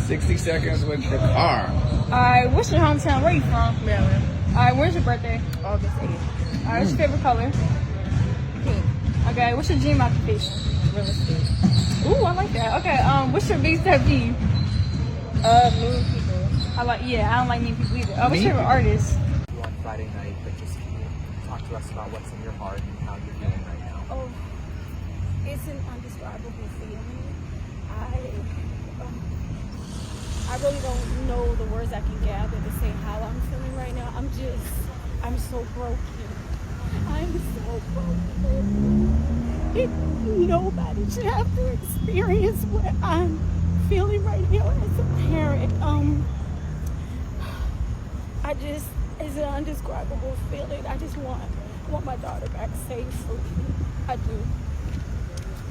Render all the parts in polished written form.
60 seconds with Dacara. Alright, what's your hometown? Where you from? Maryland. Alright, where's your birthday? August 8th. Alright, what's your favorite color? Pink. Okay, what's your dream occupation? Real estate. Ooh, I like that. Okay, what's your biggest pet peeve? Mean people. I don't like mean people either. What's Mean your favorite artist? On Friday night, but just can you talk to us about what's in your heart and how you're feeling right now? Oh, it's an undescribable feeling. I really don't know the words I can gather to say how I'm feeling right now. I'm so broken. I'm so broken. Nobody should have to experience what I'm feeling right now as a parent. It's an undescribable feeling. I just want my daughter back safely. I do.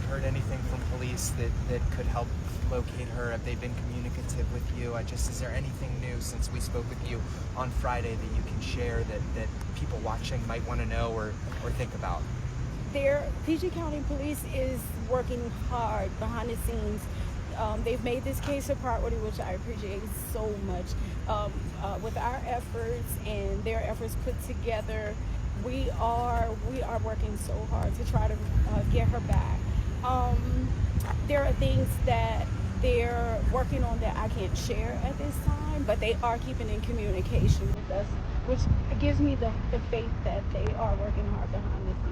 Heard anything from police that could help locate her? Have they been communicative with you? Is there anything new since we spoke with you on Friday that you can share that people watching might want to know or think about? PG County Police is working hard behind the scenes. They've made this case a priority, which I appreciate so much. With our efforts and their efforts put together, we are working so hard to try to get her back. There are things that they're working on that I can't share at this time, but they are keeping in communication with us, which gives me the faith that they are working hard behind the scenes.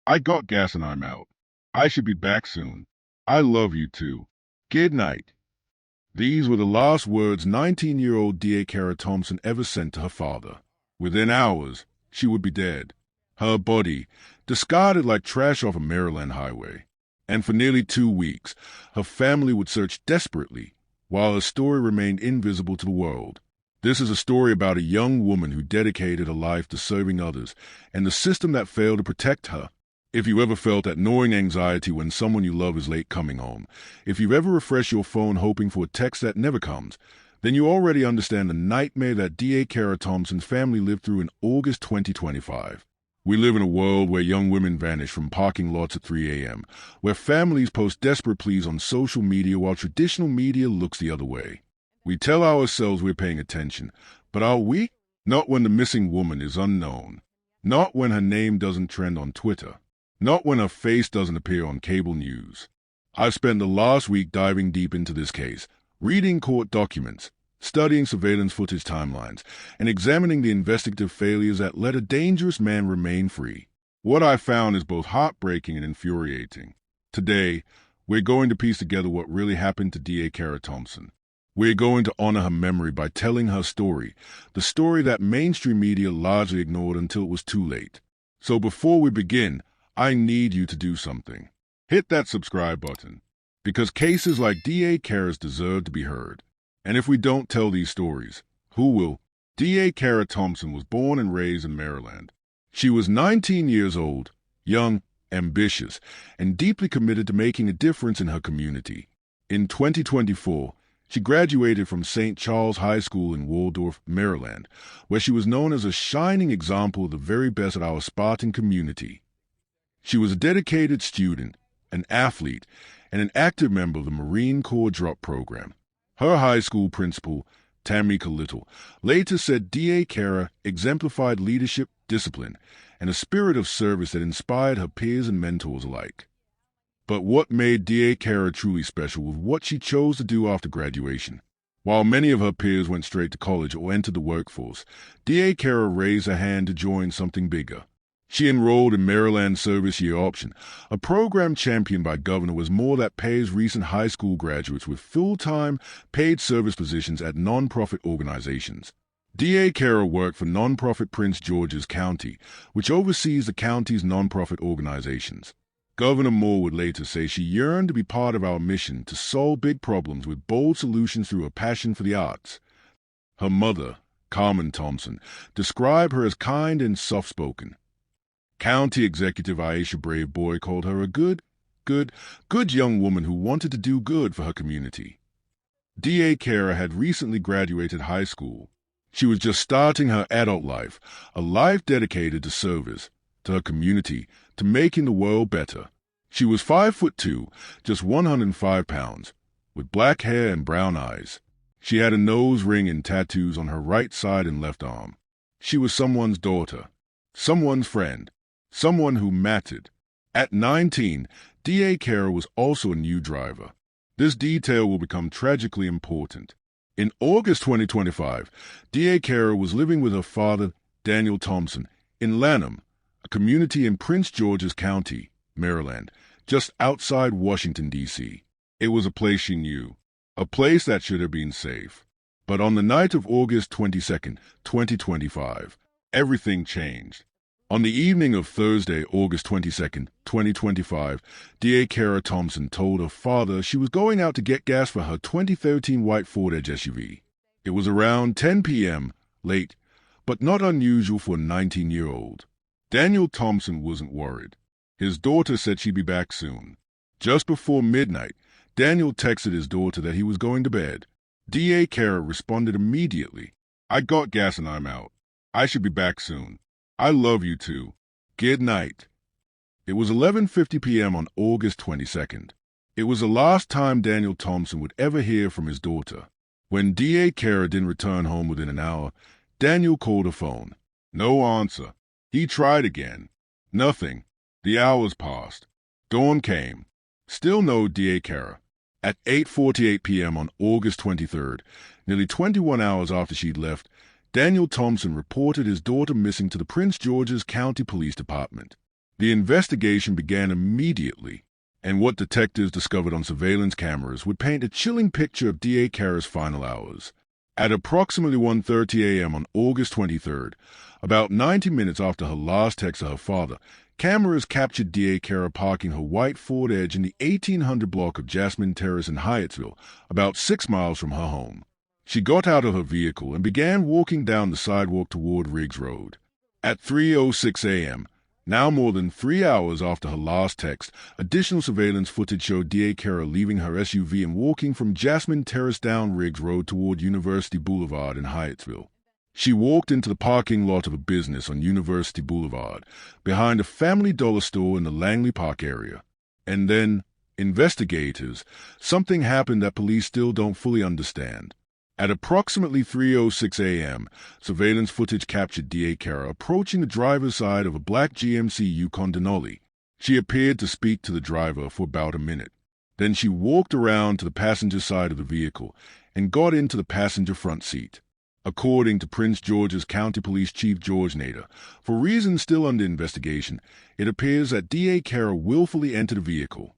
I got gas and I'm out. I should be back soon. I love you too. Goodnight. These were the last words 19-year-old Dacara Thompson ever sent to her father. Within hours, she would be dead. Her body, discarded like trash off a Maryland highway. And for nearly 2 weeks, her family would search desperately, while her story remained invisible to the world. This is a story about a young woman who dedicated her life to serving others, and the system that failed to protect her. If you ever felt that gnawing anxiety when someone you love is late coming home, if you've ever refreshed your phone hoping for a text that never comes, then you already understand the nightmare that Dacara Thompson's family lived through in August 2025. We live in a world where young women vanish from parking lots at 3 a.m., where families post desperate pleas on social media while traditional media looks the other way. We tell ourselves we're paying attention, but are we? Not when the missing woman is unknown. Not when her name doesn't trend on Twitter. Not when her face doesn't appear on cable news. I've spent the last week diving deep into this case, reading court documents, studying surveillance footage timelines, and examining the investigative failures that let a dangerous man remain free. What I found is both heartbreaking and infuriating. Today, we're going to piece together what really happened to Dacara Thompson. We're going to honor her memory by telling her story, the story that mainstream media largely ignored until it was too late. So before we begin, I need you to do something. Hit that subscribe button, because cases like Dacara's deserve to be heard. And if we don't tell these stories, who will? Dacara Thompson was born and raised in Maryland. She was 19 years old, young, ambitious, and deeply committed to making a difference in her community. In 2024, she graduated from St. Charles High School in Waldorf, Maryland, where she was known as a shining example of the very best of our Spartan community. She was a dedicated student, an athlete, and an active member of the Marine Corps drop program. Her high school principal, Tamika Little, later said Dacara exemplified leadership, discipline, and a spirit of service that inspired her peers and mentors alike. But what made Dacara truly special was what she chose to do after graduation. While many of her peers went straight to college or entered the workforce, Dacara raised her hand to join something bigger. She enrolled in Maryland Service Year Option, a program championed by Governor was more that pays recent high school graduates with full-time, paid service positions at nonprofit organizations. D.A. Cara worked for nonprofit Prince George's County, which oversees the county's nonprofit organizations. Governor Moore would later say she yearned to be part of our mission to solve big problems with bold solutions through her passion for the arts. Her mother, Carmen Thompson, described her as kind and soft-spoken. County Executive Aisha Brave Boy called her a good young woman who wanted to do good for her community. D.A. Cara had recently graduated high school. She was just starting her adult life, a life dedicated to service, to her community, to making the world better. She was 5'2", just 105 pounds, with black hair and brown eyes. She had a nose ring and tattoos on her right side and left arm. She was someone's daughter, someone's friend, someone who mattered. At 19, D.A. Cara was also a new driver. This detail will become tragically important. In August 2025, D.A. Cara was living with her father, Daniel Thompson, in Lanham, a community in Prince George's County, Maryland, just outside Washington, D.C. It was a place she knew, a place that should have been safe. But on the night of August 22, 2025, everything changed. On the evening of Thursday, August 22, 2025, Dacara Thompson told her father she was going out to get gas for her 2013 white Ford Edge SUV. It was around 10 p.m., late, but not unusual for a 19-year-old. Daniel Thompson wasn't worried. His daughter said she'd be back soon. Just before midnight, Daniel texted his daughter that he was going to bed. D.A. Cara responded immediately. "I got gas and I'm out. I should be back soon. I love you too. Good night." It was 11:50 p.m. on August 22nd. It was the last time Daniel Thompson would ever hear from his daughter. When D.A. Cara didn't return home within an hour, Daniel called her phone. No answer. He tried again. Nothing. The hours passed. Dawn came. Still no D.A. Cara. At 8:48 p.m. on August 23rd, nearly 21 hours after she'd left, Daniel Thompson reported his daughter missing to the Prince George's County Police Department. The investigation began immediately, and what detectives discovered on surveillance cameras would paint a chilling picture of D.A. Cara's final hours. At approximately 1:30 a.m. on August 23rd, about 90 minutes after her last text to her father, cameras captured D.A. Cara parking her white Ford Edge in the 1800 block of Jasmine Terrace in Hyattsville, about 6 miles from her home. She got out of her vehicle and began walking down the sidewalk toward Riggs Road. At 3:06 a.m., now more than 3 hours after her last text, additional surveillance footage showed D.A. Cara leaving her SUV and walking from Jasmine Terrace down Riggs Road toward University Boulevard in Hyattsville. She walked into the parking lot of a business on University Boulevard, behind a Family Dollar store in the Langley Park area. And then, investigators, something happened that police still don't fully understand. At approximately 3:06 a.m., surveillance footage captured D.A. Cara approaching the driver's side of a black GMC Yukon Denali. She appeared to speak to the driver for about a minute. Then she walked around to the passenger side of the vehicle and got into the passenger front seat. According to Prince George's County Police Chief George Nader, for reasons still under investigation, it appears that D.A. Cara willfully entered a vehicle.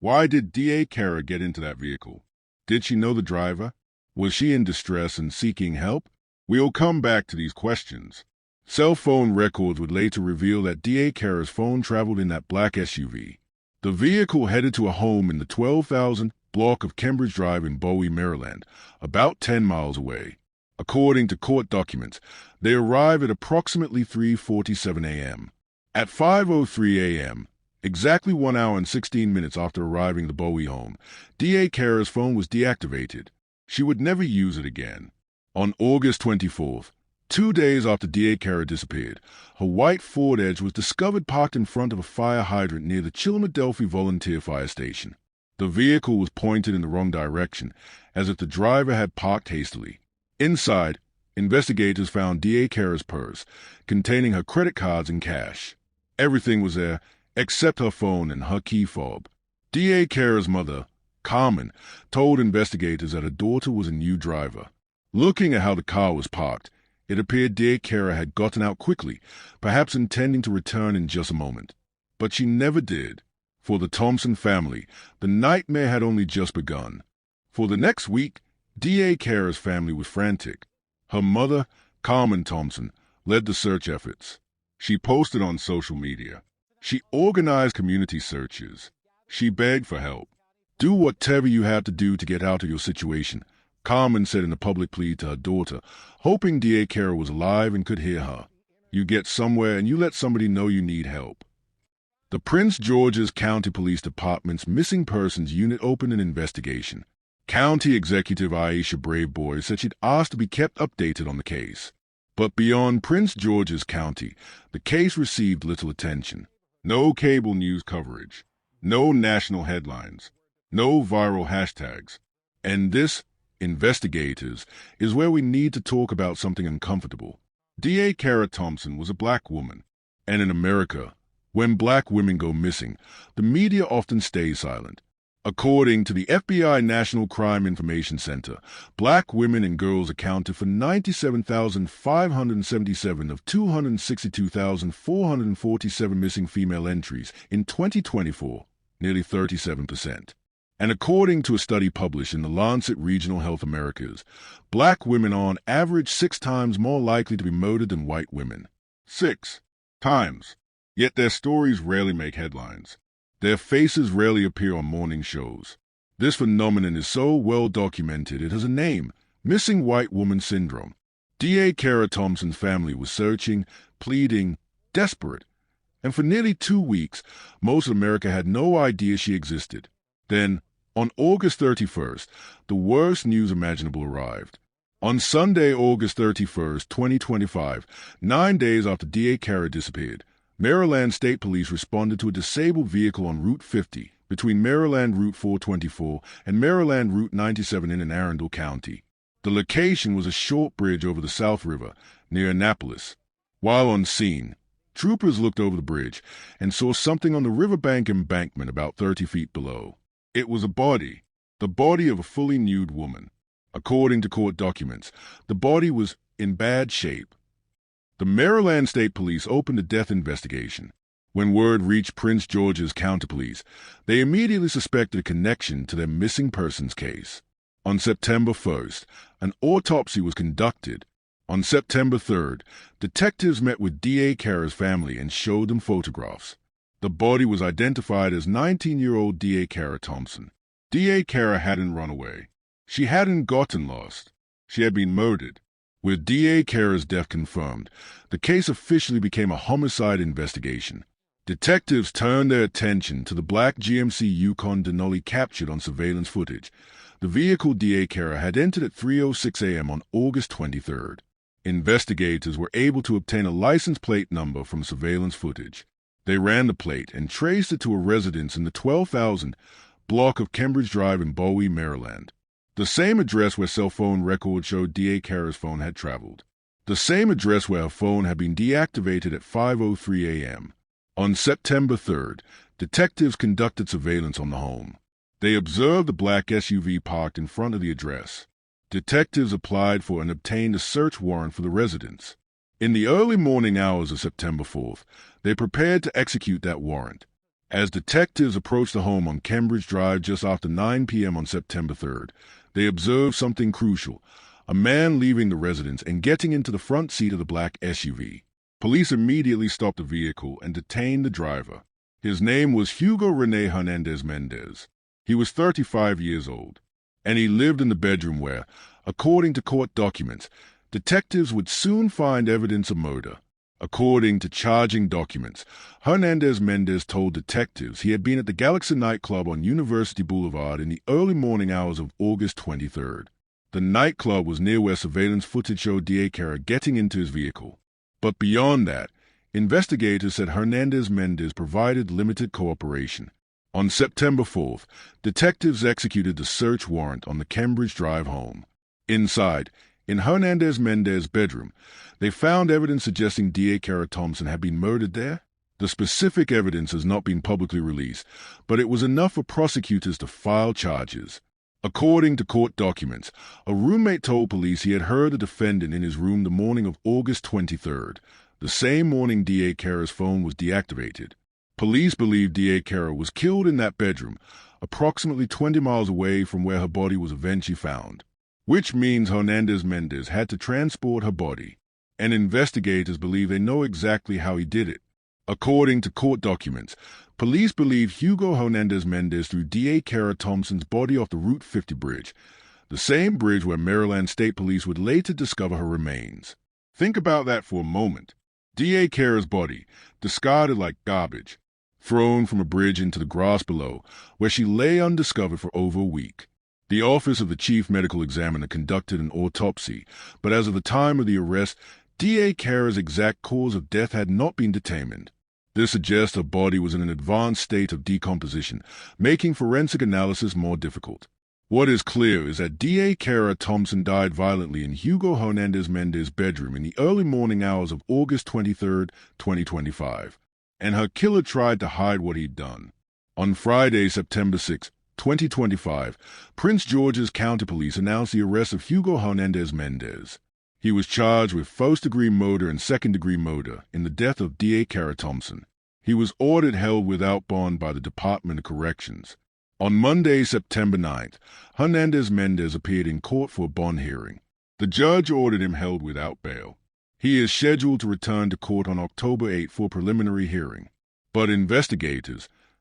Why did D.A. Cara get into that vehicle? Did she know the driver? Was she in distress and seeking help? We'll come back to these questions. Cell phone records would later reveal that D.A. Cara's phone traveled in that black SUV. The vehicle headed to a home in the 12,000 block of Cambridge Drive in Bowie, Maryland, about 10 miles away. According to court documents, they arrived at approximately 3:47 a.m. At 5:03 a.m., exactly 1 hour and 16 minutes after arriving at the Bowie home, D.A. Cara's phone was deactivated. She would never use it again. On August 24th, 2 days after D.A. Cara disappeared, her white Ford Edge was discovered parked in front of a fire hydrant near the Chilmadelphi Volunteer Fire Station. The vehicle was pointed in the wrong direction, as if the driver had parked hastily. Inside, investigators found D.A. Cara's purse, containing her credit cards and cash. Everything was there, except her phone and her key fob. D.A. Cara's mother, Carmen, told investigators that her daughter was a new driver. Looking at how the car was parked, it appeared D.A. Cara had gotten out quickly, perhaps intending to return in just a moment. But she never did. For the Thompson family, the nightmare had only just begun. For the next week, D.A. Cara's family was frantic. Her mother, Carmen Thompson, led the search efforts. She posted on social media. She organized community searches. She begged for help. "Do whatever you have to do to get out of your situation," Carmen said in a public plea to her daughter, hoping Dacara was alive and could hear her. "You get somewhere and you let somebody know you need help." The Prince George's County Police Department's Missing Persons Unit opened an investigation. County Executive Aisha Braveboy said she'd asked to be kept updated on the case. But beyond Prince George's County, the case received little attention. No cable news coverage. No national headlines. No viral hashtags. And this, investigators, is where we need to talk about something uncomfortable. Dacara Thompson was a black woman. And in America, when black women go missing, the media often stays silent. According to the FBI National Crime Information Center, black women and girls accounted for 97,577 of 262,447 missing female entries in 2024, nearly 37%. And according to a study published in the Lancet Regional Health Americas, black women are on average 6 times more likely to be murdered than white women. 6 times. Yet their stories rarely make headlines. Their faces rarely appear on morning shows. This phenomenon is so well documented it has a name: missing white woman syndrome. Dacara Thompson's family was searching, pleading, desperate. And for nearly 2 weeks, most of America had no idea she existed. Then, on August 31st, the worst news imaginable arrived. On Sunday, August 31st, 2025, 9 days after Dacara disappeared, Maryland State Police responded to a disabled vehicle on Route 50 between Maryland Route 424 and Maryland Route 97 in Anne Arundel County. The location was a short bridge over the South River near Annapolis. While on scene, troopers looked over the bridge and saw something on the riverbank embankment about 30 feet below. It was a body, the body of a fully nude woman. According to court documents, the body was in bad shape. The Maryland State Police opened a death investigation. When word reached Prince George's County Police, they immediately suspected a connection to their missing persons case. On September 1st, an autopsy was conducted. On September 3rd, detectives met with Dacara's family and showed them photographs. The body was identified as 19-year-old Dacara Thompson. Dacara hadn't run away. She hadn't gotten lost. She had been murdered. With Dacara's death confirmed, the case officially became a homicide investigation. Detectives turned their attention to the black GMC Yukon Denali captured on surveillance footage. The vehicle Dacara had entered at 3:06 a.m. on August 23rd. Investigators were able to obtain a license plate number from surveillance footage. They ran the plate and traced it to a residence in the 12,000 block of Cambridge Drive in Bowie, Maryland. The same address where cell phone records showed Dacara's phone had traveled. The same address where her phone had been deactivated at 5:03 a.m. On September 3rd, detectives conducted surveillance on the home. They observed the black SUV parked in front of the address. Detectives applied for and obtained a search warrant for the residence. In the early morning hours of September 4th, they prepared to execute that warrant. As detectives approached the home on Cambridge Drive just after 9 p.m. on September 3rd, they observed something crucial: a man leaving the residence and getting into the front seat of the black SUV. Police immediately stopped the vehicle and detained the driver. His name was Hugo Rene Hernandez-Mendez. He was 35 years old, and he lived in the bedroom where, according to court documents, detectives would soon find evidence of murder. According to charging documents, Hernandez-Mendez told detectives he had been at the Galaxy nightclub on University Boulevard in the early morning hours of August 23rd. The nightclub was near where surveillance footage showed Dacara getting into his vehicle. But beyond that, investigators said Hernandez-Mendez provided limited cooperation. On September 4th, detectives executed the search warrant on the Cambridge Drive home. Inside, in Hernandez-Mendez's bedroom, they found evidence suggesting Dacara Thompson had been murdered there. The specific evidence has not been publicly released, but it was enough for prosecutors to file charges. According to court documents, a roommate told police he had heard the defendant in his room the morning of August 23rd, the same morning Dacara's phone was deactivated. Police believe Dacara was killed in that bedroom, approximately 20 miles away from where her body was eventually found. which means Hernandez-Mendez had to transport her body, and investigators believe they know exactly how he did it. According to court documents, police believe Hugo Hernandez-Mendez threw Dacara Thompson's body off the Route 50 bridge, the same bridge where Maryland State Police would later discover her remains. Think about that for a moment. Dacara's body, discarded like garbage, thrown from a bridge into the grass below, where she lay undiscovered for over a week. The Office of the Chief Medical Examiner conducted an autopsy, but as of the time of the arrest, Dacara's exact cause of death had not been determined. This suggests her body was in an advanced state of decomposition, making forensic analysis more difficult. What is clear is that Dacara Thompson died violently in Hugo Hernandez-Mendez's bedroom in the early morning hours of August 23, 2025, and her killer tried to hide what he'd done. On Friday, September 6, 2025, Prince George's County Police announced the arrest of Hugo Hernandez-Mendez. He was charged with first-degree murder and second-degree murder in the death of Dacara Thompson. He was ordered held without bond by the Department of Corrections. On Monday, September 9th, Hernandez-Mendez appeared in court for a bond hearing. The judge ordered him held without bail. He is scheduled to return to court on October 8 for a preliminary hearing. But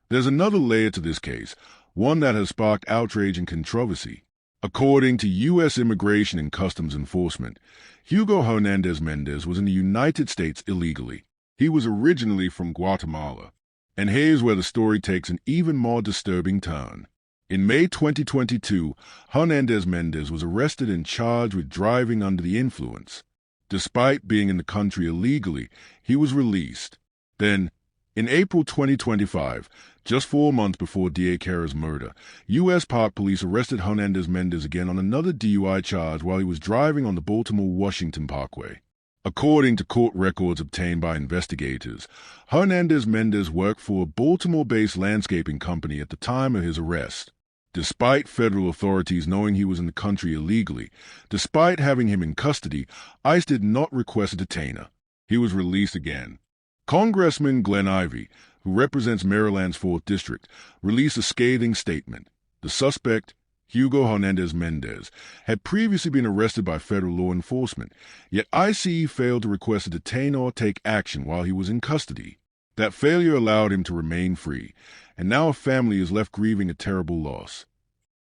there's another layer to this case, one that has sparked outrage and controversy. According to U.S. Immigration and Customs Enforcement, Hugo Hernandez-Mendez was in the United States illegally. He was originally from Guatemala. And here's where the story takes an even more disturbing turn. In May 2022, Hernandez-Mendez was arrested and charged with driving under the influence. Despite being in the country illegally, he was released. Then, in April 2025, just 4 months before Dacara's murder, U.S. Park Police arrested Hernandez-Mendez again on another DUI charge while he was driving on the Baltimore-Washington Parkway. According to court records obtained by investigators, Hernandez-Mendez worked for a Baltimore-based landscaping company at the time of his arrest. Despite federal authorities knowing he was in the country illegally, despite having him in custody, ICE did not request a detainer. He was released again. Congressman Glenn Ivey, who represents Maryland's 4th District, released a scathing statement. The suspect, Hugo Hernandez-Mendez, had previously been arrested by federal law enforcement, yet ICE failed to request a detain or take action while he was in custody. That failure allowed him to remain free, and now a family is left grieving a terrible loss.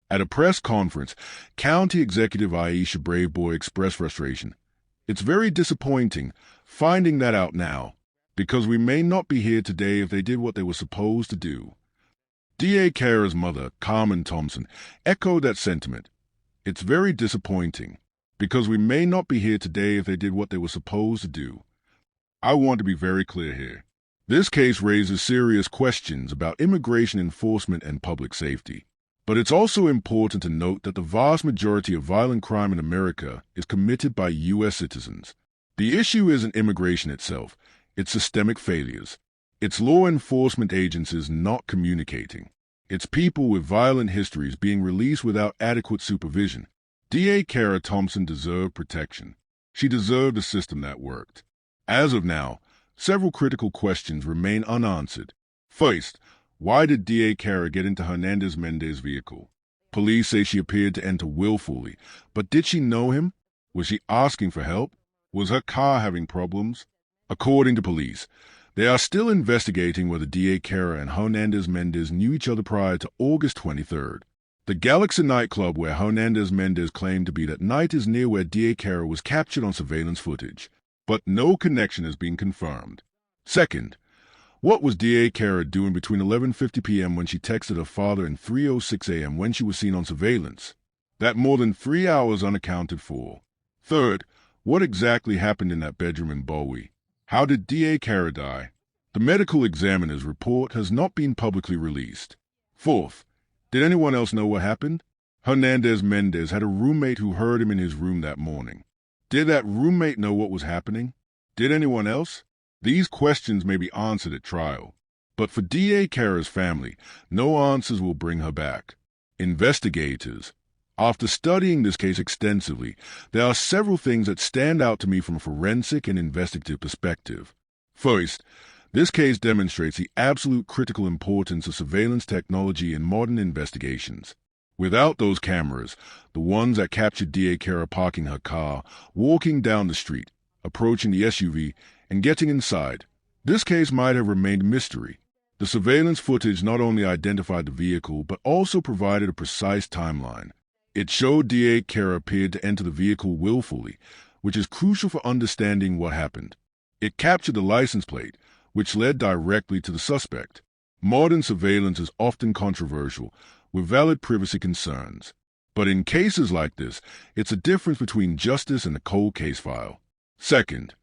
At a press conference, County Executive Aisha Braveboy expressed frustration. "It's very disappointing finding that out now, because we may not be here today if they did what they were supposed to do." Dacara's mother, Carmen Thompson, echoed that sentiment. "It's very disappointing, because we may not be here today if they did what they were supposed to do." I want to be very clear here. This case raises serious questions about immigration enforcement and public safety. But it's also important to note that the vast majority of violent crime in America is committed by U.S. citizens. The issue isn't immigration itself, it's systemic failures. It's law enforcement agencies not communicating. It's people with violent histories being released without adequate supervision. Dacara Thompson deserved protection. She deserved a system that worked. As of now, several critical questions remain unanswered. First, why did Dacara get into Hernandez-Mendez's vehicle? Police say she appeared to enter willfully, but did she know him? Was she asking for help? Was her car having problems? According to police, they are still investigating whether Dacara and Hernandez-Mendez knew each other prior to August 23rd. The Galaxy nightclub where Hernandez-Mendez claimed to be that night is near where Dacara was captured on surveillance footage, but no connection has been confirmed. Second, what was Dacara doing between 11:50 p.m. when she texted her father and 3:06 a.m. when she was seen on surveillance? That more than 3 hours unaccounted for. Third, what exactly happened in that bedroom in Bowie? How did Dacara die? The medical examiner's report has not been publicly released. Fourth, did anyone else know what happened? Hernandez-Mendez had a roommate who heard him in his room that morning. Did that roommate know what was happening? Did anyone else? These questions may be answered at trial. But for Dacara's family, no answers will bring her back. Investigators. After studying this case extensively, there are several things that stand out to me from a forensic and investigative perspective. First, this case demonstrates the absolute critical importance of surveillance technology in modern investigations. Without those cameras, the ones that captured Dacara parking her car, walking down the street, approaching the SUV, and getting inside, this case might have remained a mystery. The surveillance footage not only identified the vehicle, but also provided a precise timeline. It showed Dacara appeared to enter the vehicle willfully, which is crucial for understanding what happened. It captured the license plate, which led directly to the suspect. Modern surveillance is often controversial, with valid privacy concerns. But in cases like this, it's a difference between justice and a cold case file. Second,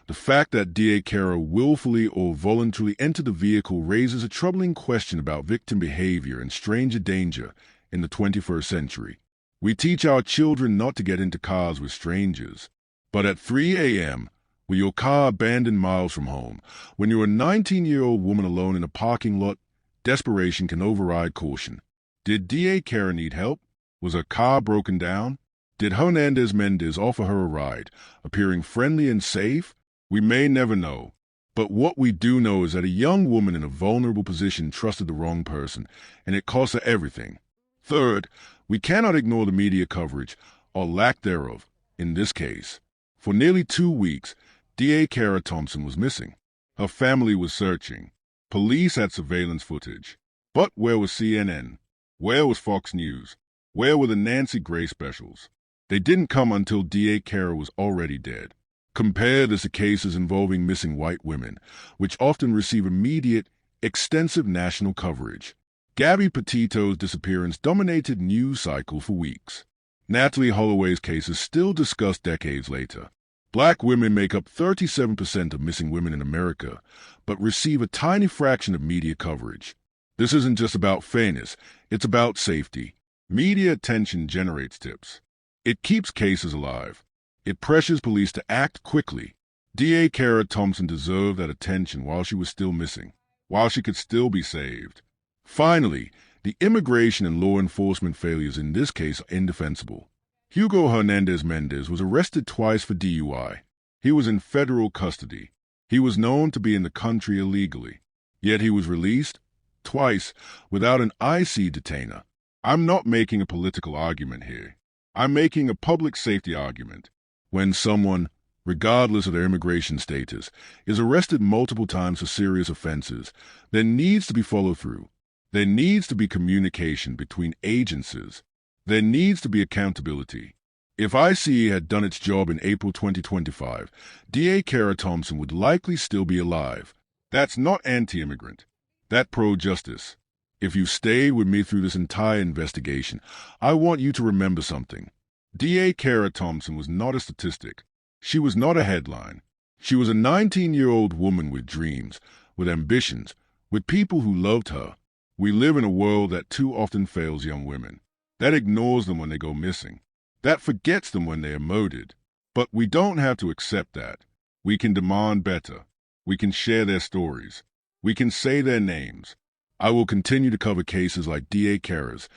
the fact that Dacara willfully or voluntarily entered the vehicle raises a troubling question about victim behavior and stranger danger in the 21st century. We teach our children not to get into cars with strangers. But at 3 a.m., with your car abandoned miles from home, when you're a 19-year-old woman alone in a parking lot, desperation can override caution. Did Dacara need help? Was her car broken down? Did Hernandez-Mendez offer her a ride, appearing friendly and safe? We may never know. But what we do know is that a young woman in a vulnerable position trusted the wrong person, and it cost her everything. Third, we cannot ignore the media coverage, or lack thereof, in this case. For nearly 2 weeks, Dacara Thompson was missing. Her family was searching. Police had surveillance footage. But where was CNN? Where was Fox News? Where were the Nancy Grace specials? They didn't come until Dacara was already dead. Compare this to cases involving missing white women, which often receive immediate, extensive national coverage. Gabby Petito's disappearance dominated news cycles for weeks. Natalie Holloway's case is still discussed decades later. Black women make up 37% of missing women in America, but receive a tiny fraction of media coverage. This isn't just about fairness, it's about safety. Media attention generates tips. It keeps cases alive. It pressures police to act quickly. Dacara Thompson deserved that attention while she was still missing, while she could still be saved. Finally, the immigration and law enforcement failures in this case are indefensible. Hugo Hernandez-Mendez was arrested twice for DUI. He was in federal custody. He was known to be in the country illegally. Yet he was released, twice, without an IC detainer. I'm not making a political argument here. I'm making a public safety argument. When someone, regardless of their immigration status, is arrested multiple times for serious offenses, there needs to be follow-through. There needs to be communication between agencies. There needs to be accountability. If ICE had done its job in April 2025, Dacara Thompson would likely still be alive. That's not anti-immigrant. That's pro-justice. If you stay with me through this entire investigation, I want you to remember something. Dacara Thompson was not a statistic. She was not a headline. She was a 19-year-old woman with dreams, with ambitions, with people who loved her. We live in a world that too often fails young women, that ignores them when they go missing, that forgets them when they are murdered. But we don't have to accept that. We can demand better. We can share their stories. We can say their names. I will continue to cover cases like Dacara's,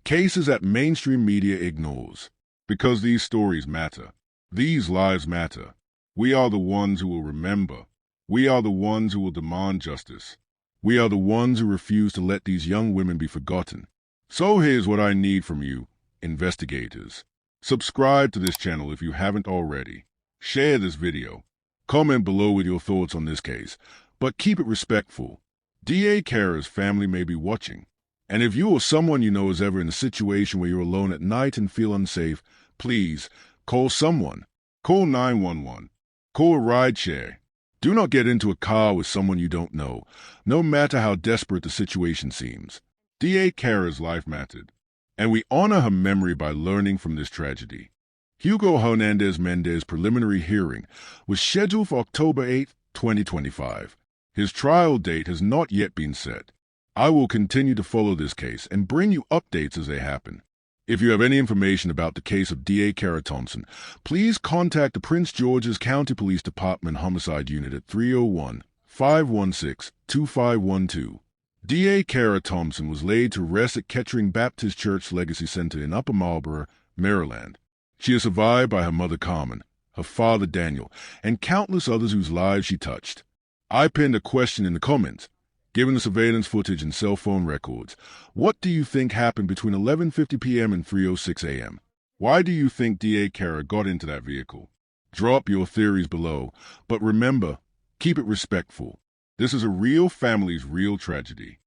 cases that mainstream media ignores. Because these stories matter. These lives matter. We are the ones who will remember. We are the ones who will demand justice. We are the ones who refuse to let these young women be forgotten. So here's what I need from you, investigators. Subscribe to this channel if you haven't already. Share this video. Comment below with your thoughts on this case, but keep it respectful. Dacara's family may be watching. And if you or someone you know is ever in a situation where you're alone at night and feel unsafe, please call someone. Call 911. Call a rideshare. Do not get into a car with someone you don't know, no matter how desperate the situation seems. Dacara's life mattered, and we honor her memory by learning from this tragedy. Hugo Hernandez-Mendez's preliminary hearing was scheduled for October 8, 2025. His trial date has not yet been set. I will continue to follow this case and bring you updates as they happen. If you have any information about the case of Dacara Thompson, please contact the Prince George's County Police Department Homicide Unit at 301-516-2512. Dacara Thompson was laid to rest at Kettering Baptist Church Legacy Center in Upper Marlboro, Maryland. She is survived by her mother Carmen, her father Daniel, and countless others whose lives she touched. I pinned a question in the comments. Given the surveillance footage and cell phone records, what do you think happened between 11:50 p.m. and 3:06 a.m.? Why do you think Dacara got into that vehicle? Drop your theories below, but remember, keep it respectful. This is a real family's real tragedy.